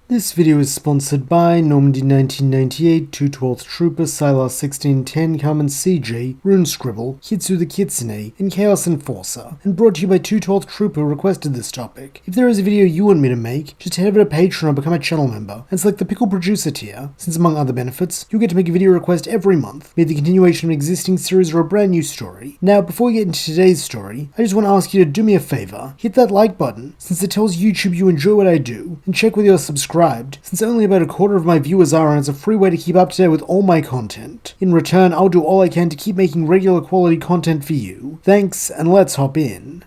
This video is sponsored by Normandy 1998, 212th Trooper, Sylar 1610, Carmen CJ, Rune Scribble, Hitsu the Kitsune, and Chaos Enforcer, and brought to you by 212th Trooper who requested this topic. If there is a video you want me to make, just head over to Patreon or become a channel member, and select the Pickled Producer tier, since among other benefits, you'll get to make a video request every month, be it the continuation of an existing series or a brand new story. Now, before we get into today's story, I just want to ask you to do me a favor, hit that like button, since it tells YouTube you enjoy what I do, and check whether you're subscribed, since only about a quarter of my viewers are, and it's a free way to keep up to date with all my content. In return, I'll do all I can to keep making regular quality content for you. Thanks, and let's hop in.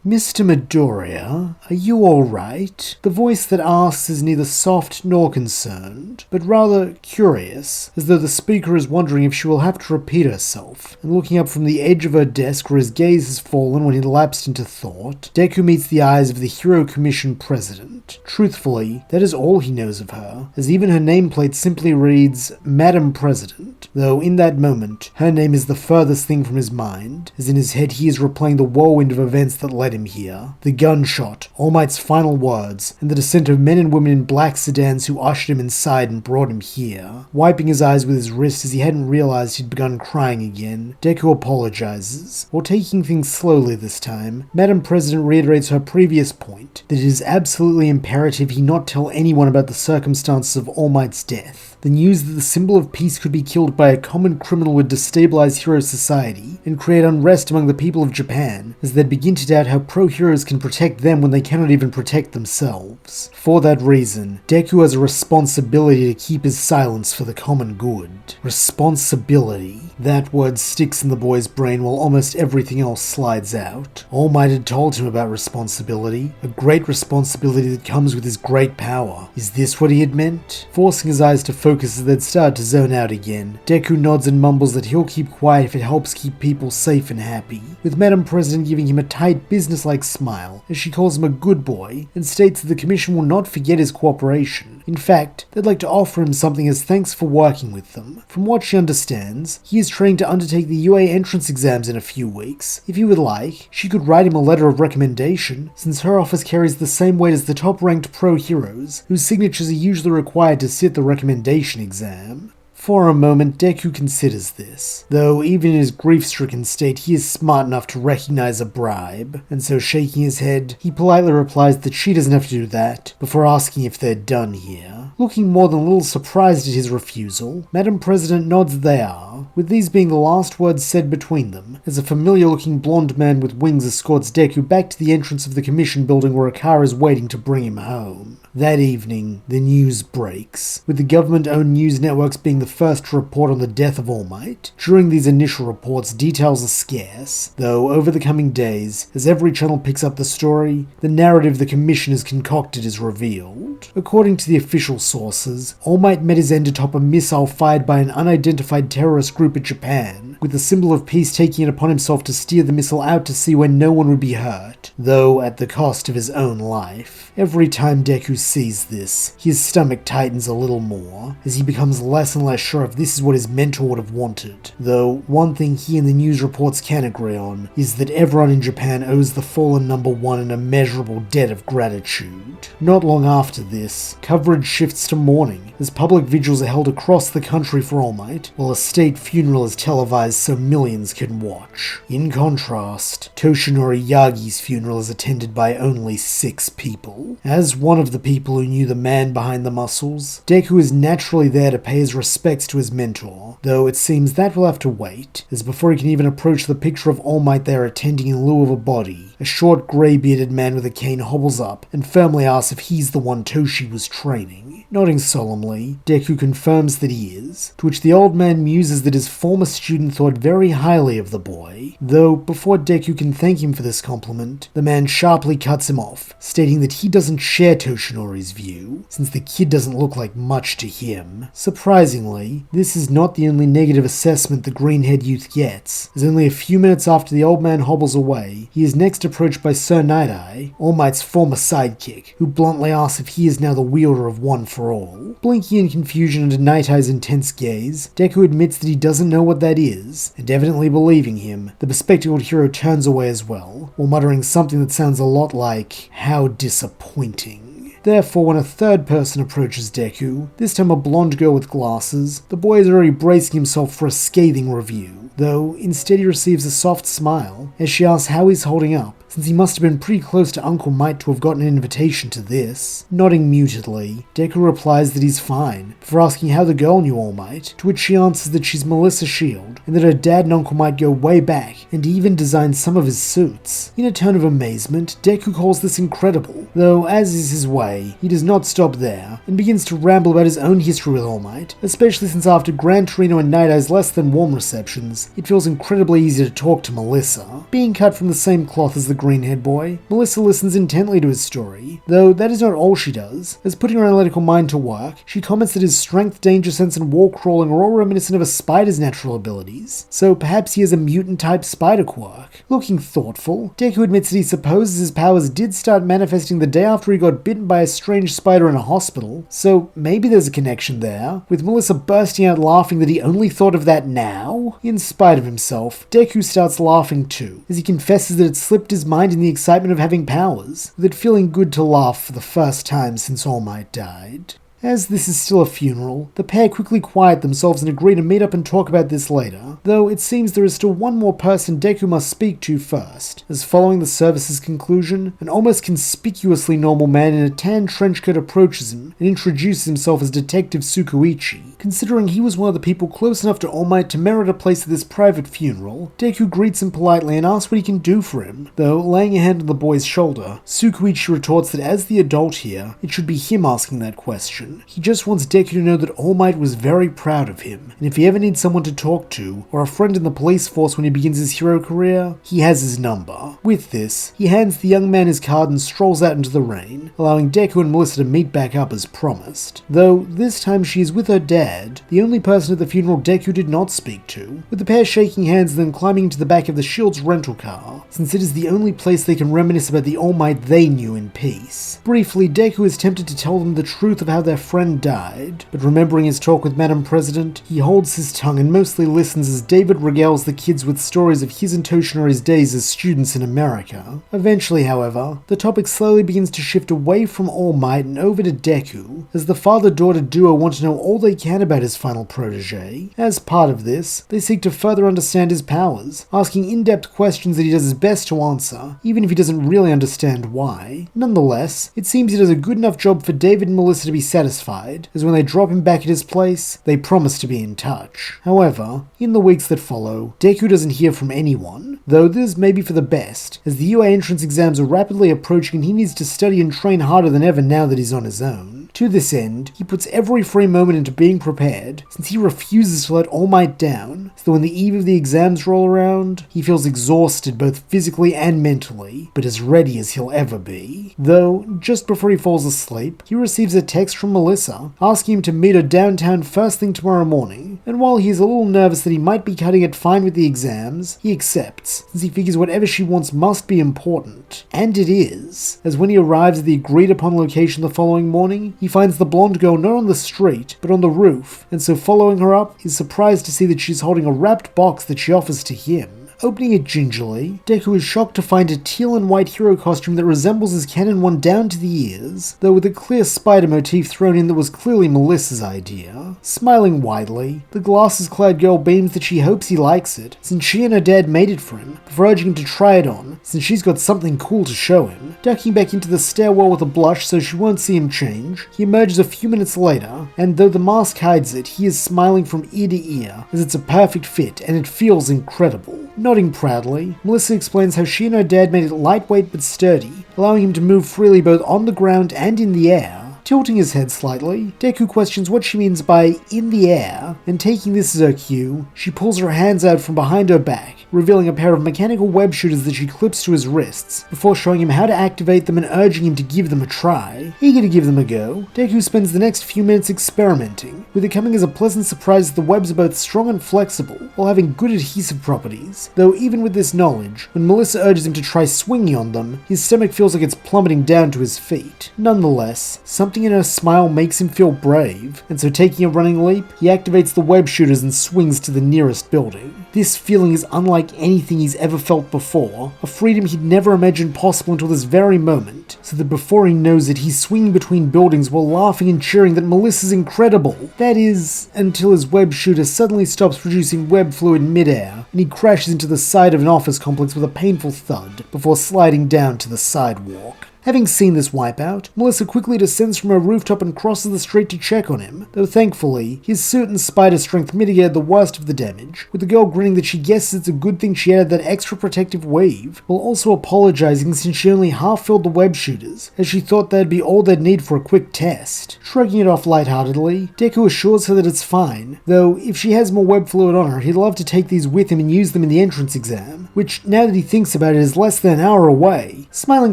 Mr. Midoriya, are you alright? The voice that asks is neither soft nor concerned, but rather curious, as though the speaker is wondering if she will have to repeat herself, and looking up from the edge of her desk where his gaze has fallen when he lapsed into thought, Deku meets the eyes of the Hero Commission president. Truthfully, that is all he knows of her, as even her nameplate simply reads, Madam President, though in that moment, her name is the furthest thing from his mind, as in his head he is replaying the whirlwind of events that led him here. The gunshot, All Might's final words, and the descent of men and women in black sedans who ushered him inside and brought him here. Wiping his eyes with his wrist as he hadn't realized he'd begun crying again, Deku apologizes. While taking things slowly this time, Madam President reiterates her previous point, that it is absolutely imperative he not tell anyone about the circumstances of All Might's death. The news that the symbol of peace could be killed by a common criminal would destabilize hero society and create unrest among the people of Japan, as they'd begin to doubt how pro-heroes can protect them when they cannot even protect themselves. For that reason, Deku has a responsibility to keep his silence for the common good. Responsibility. That word sticks in the boy's brain while almost everything else slides out. All Might had told him about responsibility, a great responsibility that comes with his great power. Is this what he had meant? Forcing his eyes to focus as they'd start to zone out again, Deku nods and mumbles that he'll keep quiet if it helps keep people safe and happy, with Madam President giving him a tight, business-like smile as she calls him a good boy and states that the Commission will not forget his cooperation. In fact, they'd like to offer him something as thanks for working with them. From what she understands, he is training to undertake the UA entrance exams in a few weeks. If he would like, she could write him a letter of recommendation, since her office carries the same weight as the top-ranked pro-heroes, whose signatures are usually required to sit the recommendation exam. For a moment, Deku considers this, though even in his grief-stricken state he is smart enough to recognize a bribe, and so shaking his head, he politely replies that she doesn't have to do that, before asking if they're done here. Looking more than a little surprised at his refusal, Madam President nods that they are, with these being the last words said between them, as a familiar-looking blonde man with wings escorts Deku back to the entrance of the Commission building where a car is waiting to bring him home. That evening, the news breaks, with the government-owned news networks being the first to report on the death of All Might. During these initial reports, details are scarce, though over the coming days, as every channel picks up the story, the narrative the Commission has concocted is revealed. According to the official sources, All Might met his end atop a missile fired by an unidentified terrorist group in Japan, with the symbol of peace taking it upon himself to steer the missile out to sea where no one would be hurt, though at the cost of his own life. Every time Deku sees this, his stomach tightens a little more, as he becomes less and less sure if this is what his mentor would have wanted. Though, one thing he and the news reports can agree on is that everyone in Japan owes the fallen number one an immeasurable debt of gratitude. Not long after this, coverage shifts to mourning, as public vigils are held across the country for All Might, while a state funeral is televised so millions can watch. In contrast, Toshinori Yagi's funeral is attended by only 6 people. As one of the people who knew the man behind the muscles, Deku is naturally there to pay his respects to his mentor, though it seems that will have to wait, as before he can even approach the picture of All Might they are attending in lieu of a body, a short grey-bearded man with a cane hobbles up and firmly asks if he's the one Toshi was training. Nodding solemnly, Deku confirms that he is, to which the old man muses that his former student thought very highly of the boy, though before Deku can thank him for this compliment, the man sharply cuts him off, stating that he doesn't share Toshinori's view, since the kid doesn't look like much to him. Surprisingly, this is not the only negative assessment the green-haired youth gets, as only a few minutes after the old man hobbles away, he is next approached by Sir Night-Eye, All Might's former sidekick, who bluntly asks if he is now the wielder of One for All. Blinking in confusion under Night-Eye's intense gaze, Deku admits that he doesn't know what that is, and evidently believing him, the bespectacled hero turns away as well, while muttering something that sounds a lot like, "How disappointing." Therefore, when a third person approaches Deku, this time a blonde girl with glasses, the boy is already bracing himself for a scathing review, though instead he receives a soft smile as she asks how he's holding up, since he must have been pretty close to Uncle Might to have gotten an invitation to this. Nodding mutedly, Deku replies that he's fine, before asking how the girl knew All Might, to which she answers that she's Melissa Shield, and that her dad and Uncle Might go way back, and even designed some of his suits. In a tone of amazement, Deku calls this incredible, though as is his way, he does not stop there, and begins to ramble about his own history with All Might, especially since after Gran Torino and Night Eye's less than warm receptions, it feels incredibly easy to talk to Melissa. Being cut from the same cloth as the green-haired boy, Melissa listens intently to his story, though that is not all she does, as putting her analytical mind to work, she comments that his strength, danger sense, and wall crawling are all reminiscent of a spider's natural abilities, so perhaps he has a mutant-type spider quirk. Looking thoughtful, Deku admits that he supposes his powers did start manifesting the day after he got bitten by a strange spider in a hospital, so maybe there's a connection there, with Melissa bursting out laughing that he only thought of that now. In spite of himself, Deku starts laughing too, as he confesses that it slipped his mind in the excitement of having powers, with it feeling good to laugh for the first time since All Might died. As this is still a funeral, the pair quickly quiet themselves and agree to meet up and talk about this later, though it seems there is still one more person Deku must speak to first, as following the service's conclusion, an almost conspicuously normal man in a tan trench coat approaches him and introduces himself as Detective Tsukuichi. Considering he was one of the people close enough to All Might to merit a place at this private funeral, Deku greets him politely and asks what he can do for him, though laying a hand on the boy's shoulder, Tsukuichi retorts that as the adult here, it should be him asking that question. He just wants Deku to know that All Might was very proud of him, and if he ever needs someone to talk to, or a friend in the police force when he begins his hero career, he has his number. With this, he hands the young man his card and strolls out into the rain, allowing Deku and Melissa to meet back up as promised. Though, this time she is with her dad, the only person at the funeral Deku did not speak to, with the pair shaking hands and then climbing into the back of the Shield's rental car, since it is the only place they can reminisce about the All Might they knew in peace. Briefly, Deku is tempted to tell them the truth of how their friend died, but remembering his talk with Madam President, he holds his tongue and mostly listens as David regales the kids with stories of his and Toshinori's days as students in America. Eventually, however, the topic slowly begins to shift away from All Might and over to Deku, as the father-daughter duo want to know all they can about his final protege. As part of this, they seek to further understand his powers, asking in-depth questions that he does his best to answer, even if he doesn't really understand why. Nonetheless, it seems he does a good enough job for David and Melissa to be satisfied, as when they drop him back at his place, they promise to be in touch. However, in the weeks that follow, Deku doesn't hear from anyone, though this may be for the best, as the UA entrance exams are rapidly approaching and he needs to study and train harder than ever now that he's on his own. To this end, he puts every free moment into being prepared, since he refuses to let All Might down, so that when the eve of the exams roll around, he feels exhausted both physically and mentally, but as ready as he'll ever be. Though, just before he falls asleep, he receives a text from Melissa, asking him to meet her downtown first thing tomorrow morning, and while he is a little nervous that he might be cutting it fine with the exams, he accepts, since he figures whatever she wants must be important. And it is, as when he arrives at the agreed upon location the following morning, he finds the blonde girl not on the street, but on the roof, and so following her up, is surprised to see that she's holding a wrapped box that she offers to him. Opening it gingerly, Deku is shocked to find a teal and white hero costume that resembles his canon one down to the ears, though with a clear spider motif thrown in that was clearly Melissa's idea. Smiling widely, the glasses-clad girl beams that she hopes he likes it, since she and her dad made it for him, before urging him to try it on, since she's got something cool to show him. Ducking back into the stairwell with a blush so she won't see him change, he emerges a few minutes later, and though the mask hides it, he is smiling from ear to ear, as it's a perfect fit and it feels incredible. Nodding proudly, Melissa explains how she and her dad made it lightweight but sturdy, allowing him to move freely both on the ground and in the air. Tilting his head slightly, Deku questions what she means by "in the air," and taking this as her cue, she pulls her hands out from behind her back, revealing a pair of mechanical web shooters that she clips to his wrists, before showing him how to activate them and urging him to give them a try. Eager to give them a go, Deku spends the next few minutes experimenting, with it coming as a pleasant surprise that the webs are both strong and flexible, while having good adhesive properties, though even with this knowledge, when Melissa urges him to try swinging on them, his stomach feels like it's plummeting down to his feet. Nonetheless, something something in her smile makes him feel brave, and so taking a running leap, he activates the web shooters and swings to the nearest building. This feeling is unlike anything he's ever felt before, a freedom he'd never imagined possible until this very moment, so that before he knows it, he's swinging between buildings while laughing and cheering that Melissa's incredible. That is, until his web shooter suddenly stops producing web fluid midair, and he crashes into the side of an office complex with a painful thud, before sliding down to the sidewalk. Having seen this wipeout, Melissa quickly descends from her rooftop and crosses the street to check on him, though thankfully, his suit and spider strength mitigated the worst of the damage, with the girl grinning that she guesses it's a good thing she added that extra protective weave, while also apologizing since she only half filled the web shooters, as she thought that'd be all they'd need for a quick test. Shrugging it off lightheartedly, Deku assures her that it's fine, though if she has more web fluid on her, he'd love to take these with him and use them in the entrance exam, which, now that he thinks about it, is less than an hour away. Smiling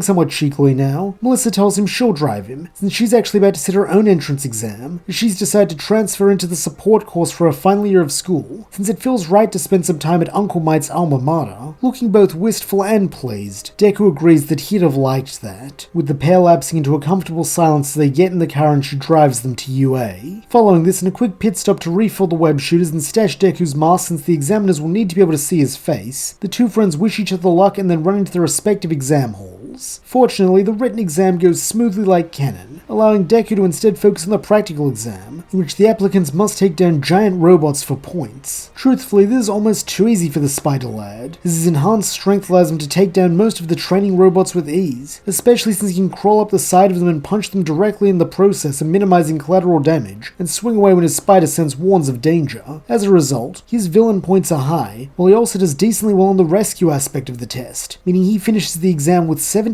somewhat cheekily now, Melissa tells him she'll drive him, since she's actually about to sit her own entrance exam, as she's decided to transfer into the support course for her final year of school, since it feels right to spend some time at Uncle Mite's alma mater. Looking both wistful and pleased, Deku agrees that he'd have liked that, with the pair lapsing into a comfortable silence as they get in the car and she drives them to UA. Following this, in a quick pit stop to refill the web shooters and stash Deku's mask since the examiners will need to be able to see his face, the two friends wish each other luck and then run into their respective exam halls. Fortunately, the written exam goes smoothly like canon, allowing Deku to instead focus on the practical exam, in which the applicants must take down giant robots for points. Truthfully, this is almost too easy for the spider lad, as his enhanced strength allows him to take down most of the training robots with ease, especially since he can crawl up the side of them and punch them directly in the process of minimizing collateral damage, and swing away when his spider sense warns of danger. As a result, his villain points are high, while he also does decently well on the rescue aspect of the test, meaning he finishes the exam with 77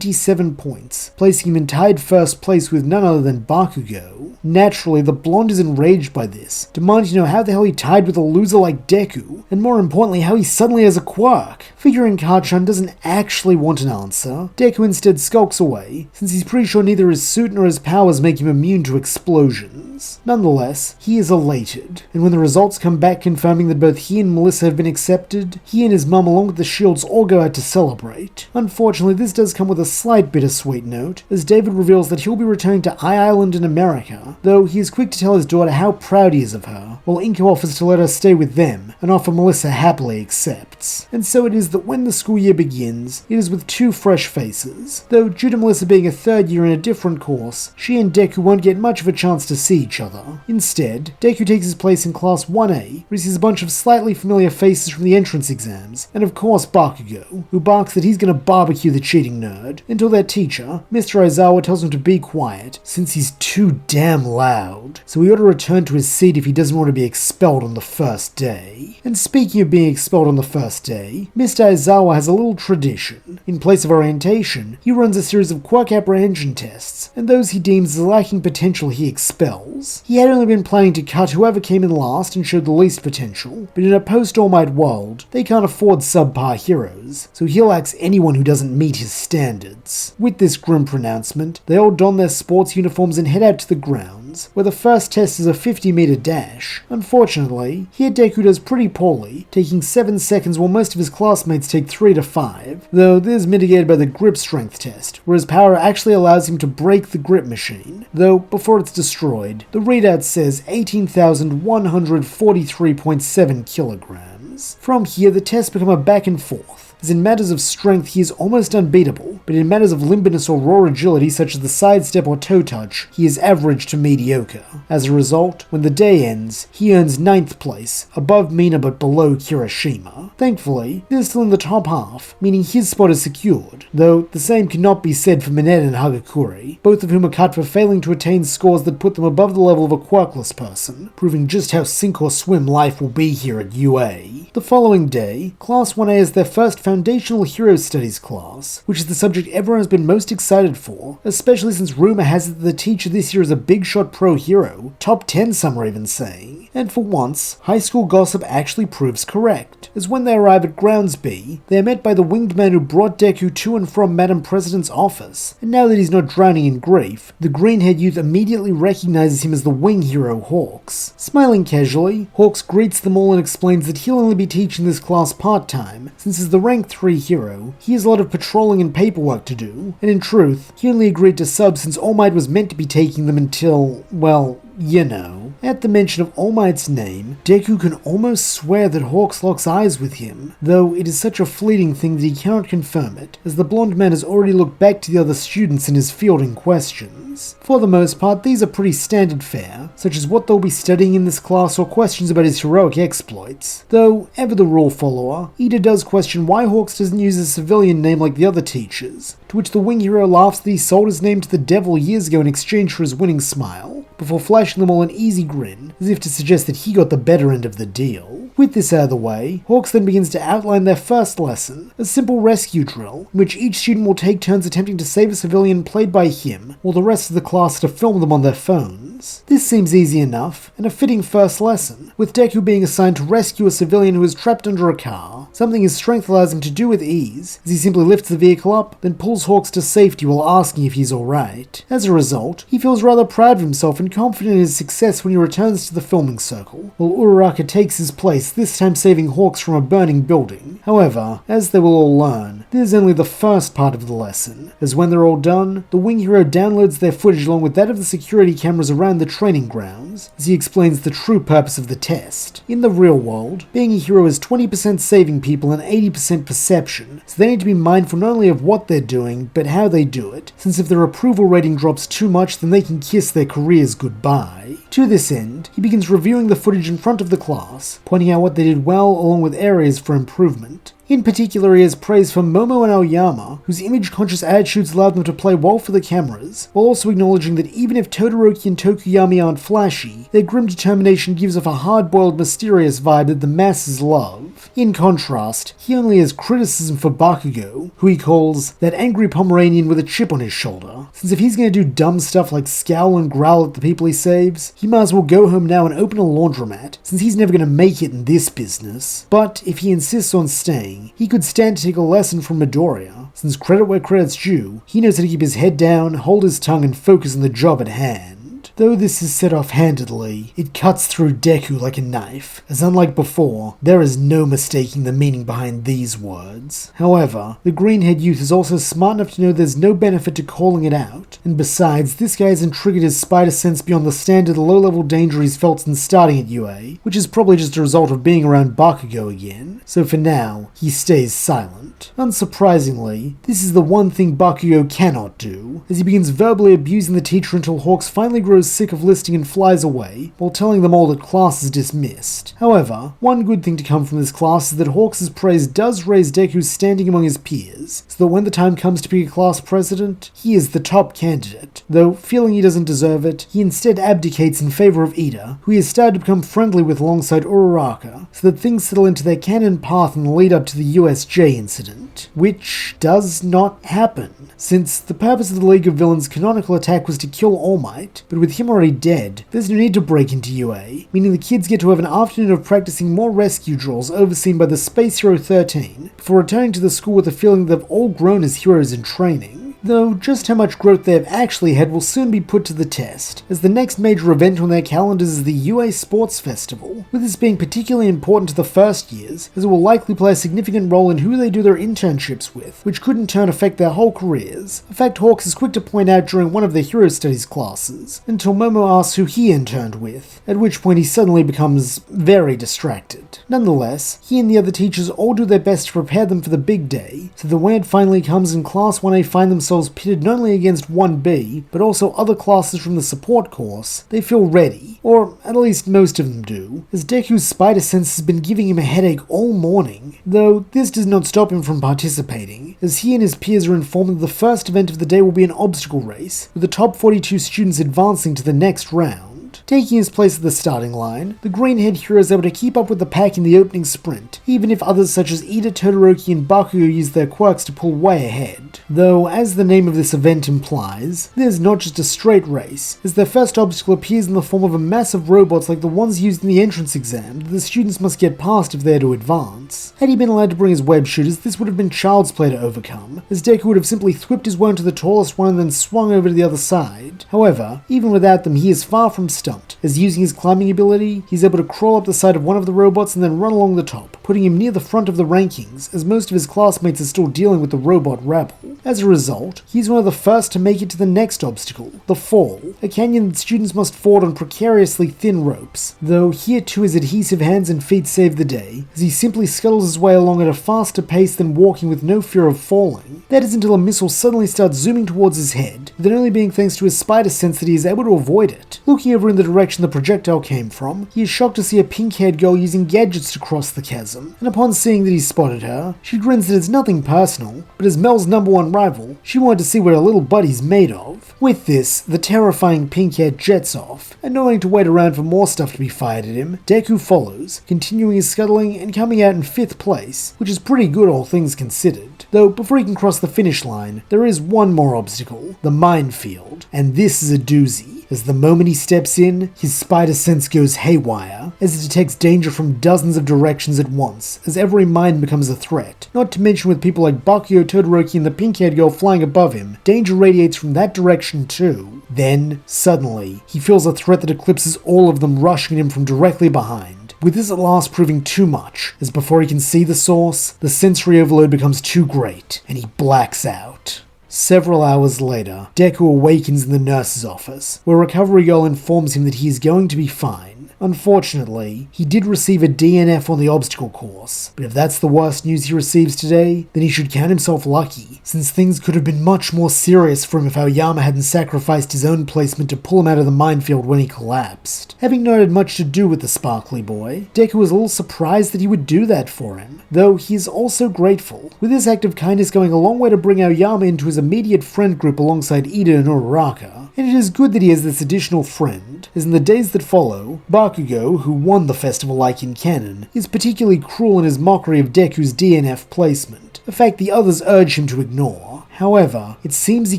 points, placing him in tied first place with none other than Bakugo. Naturally, the blonde is enraged by this, demanding to know how the hell he tied with a loser like Deku, and more importantly, how he suddenly has a quirk. Figuring Kachan doesn't actually want an answer, Deku instead skulks away, since he's pretty sure neither his suit nor his powers make him immune to explosions. Nonetheless, he is elated, and when the results come back confirming that both he and Melissa have been accepted, he and his mum along with the shields all go out to celebrate. Unfortunately, this does come with a slight bittersweet note, as David reveals that he'll be returning to Island in America, though he is quick to tell his daughter how proud he is of her, while Inko offers to let her stay with them, an offer Melissa happily accepts. And so it is that when the school year begins, it is with two fresh faces, though due to Melissa being a third year in a different course, she and Deku won't get much of a chance to see each other. Instead, Deku takes his place in Class 1A, where he sees a bunch of slightly familiar faces from the entrance exams, and of course Bakugo, who barks that he's gonna barbecue the cheating nerd, until their teacher, Mr. Aizawa, tells him to be quiet, since he's too damn loud, so he ought to return to his seat if he doesn't want to be expelled on the first day. And speaking of being expelled on the first day, Mr. Aizawa has a little tradition. In place of orientation, he runs a series of quirk apprehension tests, and those he deems as lacking potential he expels. He had only been planning to cut whoever came in last and showed the least potential, but in a post-All Might world, they can't afford subpar heroes, so he'll axe anyone who doesn't meet his standards. With this grim pronouncement, they all don their sports uniforms and head out to the grounds, where the first test is a 50-meter dash. Unfortunately, here Deku does pretty poorly, taking 7 seconds while most of his classmates take 3 to 5, though this is mitigated by the grip strength test, where his power actually allows him to break the grip machine, though before it's destroyed, the readout says 18,143.7 kilograms. From here, the tests become a back and forth, as in matters of strength he is almost unbeatable, but in matters of limberness or raw agility such as the sidestep or toe touch, he is average to mediocre. As a result, when the day ends, he earns 9th place, above Mina but below Kirishima. Thankfully, this is still in the top half, meaning his spot is secured, though the same cannot be said for Mineta and Hagakure, both of whom are cut for failing to attain scores that put them above the level of a quirkless person, proving just how sink or swim life will be here at UA. The following day, Class 1A is their first Foundational Hero Studies class, which is the subject everyone has been most excited for, especially since rumor has it that the teacher this year is a big shot pro hero, top 10 some are even saying. And for once, high school gossip actually proves correct, as when they arrive at Grounds B, they are met by the winged man who brought Deku to and from Madam President's office, and now that he's not drowning in grief, the green-haired youth immediately recognizes him as the wing hero Hawks. Smiling casually, Hawks greets them all and explains that he'll only be teaching this class part-time, since as the rank rank 3 hero, he has a lot of patrolling and paperwork to do, and in truth, he only agreed to sub since All Might was meant to be taking them until, well, you know. At the mention of All Might's name, Deku can almost swear that Hawks locks eyes with him, though it is such a fleeting thing that he cannot confirm it, as the blonde man has already looked back to the other students and is fielding questions. For the most part, these are pretty standard fare, such as what they'll be studying in this class or questions about his heroic exploits. Though, ever the rule follower, Ida does question why Hawks doesn't use a civilian name like the other teachers, to which the wing hero laughs that he sold his name to the devil years ago in exchange for his winning smile, before flashing them all an easy grin, as if to suggest that he got the better end of the deal. With this out of the way, Hawks then begins to outline their first lesson, a simple rescue drill, in which each student will take turns attempting to save a civilian played by him, while the rest of the class to film them on their phones. This seems easy enough, and a fitting first lesson, with Deku being assigned to rescue a civilian who is trapped under a car, something his strength allows him to do with ease, as he simply lifts the vehicle up, then pulls Hawks to safety while asking if he's alright. As a result, he feels rather proud of himself and confident in his success when he returns to the filming circle, while Uraraka takes his place, this time saving Hawks from a burning building. However, as they will all learn, this is only the first part of the lesson, as when they're all done, the wing hero downloads their footage along with that of the security cameras around the training grounds, as he explains the true purpose of the test. In the real world, being a hero is 20% saving people and 80% perception, so they need to be mindful not only of what they're doing, but how they do it, since if their approval rating drops too much, then they can kiss their careers goodbye. To this end, he begins reviewing the footage in front of the class, pointing out what they did well along with areas for improvement. In particular, he has praise for Momo and Aoyama, whose image-conscious attitudes allowed them to play well for the cameras, while also acknowledging that even if Todoroki and Tokuyami aren't flashy, their grim determination gives off a hard-boiled, mysterious vibe that the masses love. In contrast, he only has criticism for Bakugo, who he calls that angry Pomeranian with a chip on his shoulder, since if he's going to do dumb stuff like scowl and growl at the people he saves, he might as well go home now and open a laundromat, since he's never going to make it in this business. But if he insists on staying, he could stand to take a lesson from Midoriya, since credit where credit's due, he knows how to keep his head down, hold his tongue, and focus on the job at hand. Though this is said offhandedly, it cuts through Deku like a knife, as unlike before, there is no mistaking the meaning behind these words. However, the green-haired youth is also smart enough to know there's no benefit to calling it out, and besides, this guy hasn't triggered his spider sense beyond the standard low-level danger he's felt since starting at UA, which is probably just a result of being around Bakugo again, so for now, he stays silent. Unsurprisingly, this is the one thing Bakugo cannot do, as he begins verbally abusing the teacher until Hawks finally grows sick of listening and flies away, while telling them all that class is dismissed. However, one good thing to come from this class is that Hawks' praise does raise Deku's standing among his peers, so that when the time comes to pick a class president, he is the top candidate, though feeling he doesn't deserve it, he instead abdicates in favor of Ida, who he has started to become friendly with alongside Uraraka, so that things settle into their canon path in the lead up to the USJ incident, which does not happen, since the purpose of the League of Villains' canonical attack was to kill All Might, but with him already dead, there's no need to break into UA, meaning the kids get to have an afternoon of practicing more rescue drills overseen by the Space Hero 13, before returning to the school with the feeling that they've all grown as heroes in training. Though just how much growth they have actually had will soon be put to the test, as the next major event on their calendars is the UA Sports Festival, with this being particularly important to the first years, as it will likely play a significant role in who they do their internships with, which could in turn affect their whole careers, a fact Hawks is quick to point out during one of their Hero Studies classes, until Momo asks who he interned with, at which point he suddenly becomes very distracted. Nonetheless, he and the other teachers all do their best to prepare them for the big day, so that when it finally comes and Class 1A find themselves pitted not only against 1B, but also other classes from the support course, they feel ready, or at least most of them do, as Deku's spider sense has been giving him a headache all morning, though this does not stop him from participating, as he and his peers are informed that the first event of the day will be an obstacle race, with the top 42 students advancing to the next round. Taking his place at the starting line, the green-haired hero is able to keep up with the pack in the opening sprint, even if others such as Ida, Todoroki, and Bakugo use their quirks to pull way ahead. Though, as the name of this event implies, there's not just a straight race, as their first obstacle appears in the form of a mass of robots like the ones used in the entrance exam that the students must get past if they're to advance. Had he been allowed to bring his web shooters, this would have been child's play to overcome, as Deku would have simply thwipped his way onto the tallest one and then swung over to the other side. However, even without them, he is far from stuck, stunt, as using his climbing ability, he's able to crawl up the side of one of the robots and then run along the top, putting him near the front of the rankings, as most of his classmates are still dealing with the robot rabble. As a result, he's one of the first to make it to the next obstacle, the fall, a canyon that students must ford on precariously thin ropes, though here too his adhesive hands and feet save the day, as he simply scuttles his way along at a faster pace than walking with no fear of falling. That is until a missile suddenly starts zooming towards his head, with it only being thanks to his spider sense that he is able to avoid it. Looking over in the direction the projectile came from, he is shocked to see a pink-haired girl using gadgets to cross the chasm, and upon seeing that he spotted her, she grins that it's nothing personal, but as Mel's #1 rival, she wanted to see what her little buddy's made of. With this, the terrifying pink-haired jets off, and not wanting to wait around for more stuff to be fired at him, Deku follows, continuing his scuttling and coming out in 5th place, which is pretty good all things considered. Though before he can cross the finish line, there is one more obstacle, the minefield, and this is a doozy. As the moment he steps in, his spider sense goes haywire, as it detects danger from dozens of directions at once, as every mine becomes a threat. Not to mention with people like Bakugo, Todoroki, and the pink-haired girl flying above him, danger radiates from that direction too. Then, suddenly, he feels a threat that eclipses all of them rushing at him from directly behind. With this at last proving too much, as before he can see the source, the sensory overload becomes too great, and he blacks out. Several hours later, Deku awakens in the nurse's office, where Recovery Girl informs him that he is going to be fine. Unfortunately, he did receive a DNF on the obstacle course, but if that's the worst news he receives today, then he should count himself lucky, since things could have been much more serious for him if Aoyama hadn't sacrificed his own placement to pull him out of the minefield when he collapsed. Having not had much to do with the sparkly boy, Deku was a little surprised that he would do that for him, though he is also grateful, with this act of kindness going a long way to bring Aoyama into his immediate friend group alongside Ida and Uraraka. And it is good that he has this additional friend, as in the days that follow, Bakugo, who won the festival like in canon, is particularly cruel in his mockery of Deku's DNF placement, a fact the others urge him to ignore. However, it seems he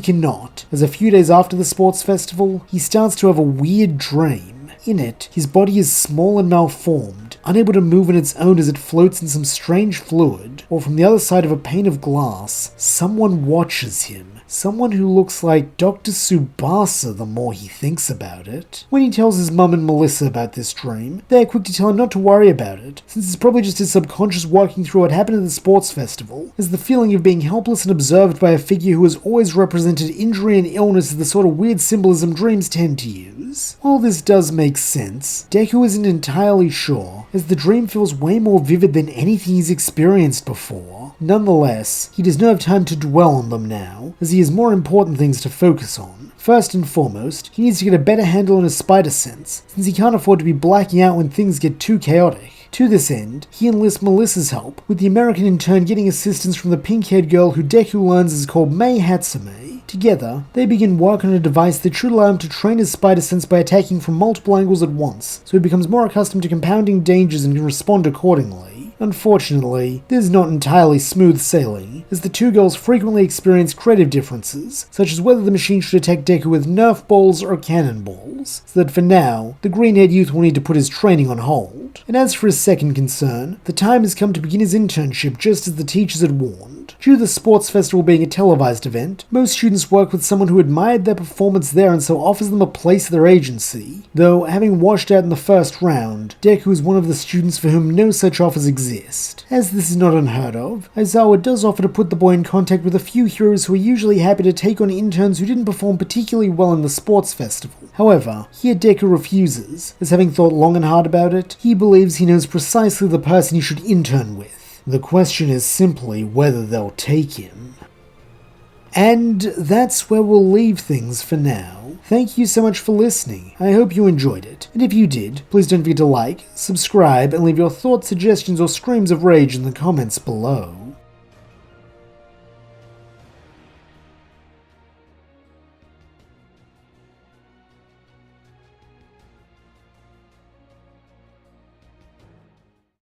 cannot, as a few days after the sports festival, he starts to have a weird dream. In it, his body is small and malformed, unable to move on its own as it floats in some strange fluid, or from the other side of a pane of glass, someone watches him. Someone who looks like Dr. Tsubasa the more he thinks about it. When he tells his mum and Melissa about this dream, they are quick to tell him not to worry about it, since it's probably just his subconscious working through what happened at the sports festival, as the feeling of being helpless and observed by a figure who has always represented injury and illness as the sort of weird symbolism dreams tend to use. While this does make sense, Deku isn't entirely sure, as the dream feels way more vivid than anything he's experienced before. Nonetheless, he does not have time to dwell on them now, as he has more important things to focus on. First and foremost, he needs to get a better handle on his spider sense, since he can't afford to be blacking out when things get too chaotic. To this end, he enlists Melissa's help, with the American intern getting assistance from the pink-haired girl who Deku learns is called Mei Hatsume. Together, they begin work on a device that should allow him to train his spider sense by attacking from multiple angles at once, so he becomes more accustomed to compounding dangers and can respond accordingly. Unfortunately, this is not entirely smooth sailing, as the two girls frequently experience creative differences, such as whether the machine should attack Deku with Nerf balls or cannonballs, so that for now, the green-haired youth will need to put his training on hold. And as for his second concern, the time has come to begin his internship just as the teachers had warned. Due to the sports festival being a televised event, most students work with someone who admired their performance there and so offers them a place at their agency. Though, having washed out in the first round, Deku is one of the students for whom no such offers exist. As this is not unheard of, Aizawa does offer to put the boy in contact with a few heroes who are usually happy to take on interns who didn't perform particularly well in the sports festival. However, here Deku refuses, as having thought long and hard about it, he believes he knows precisely the person he should intern with. The question is simply whether they'll take him. And that's where we'll leave things for now. Thank you so much for listening. I hope you enjoyed it. And if you did, please don't forget to like, subscribe, and leave your thoughts, suggestions, or screams of rage in the comments below.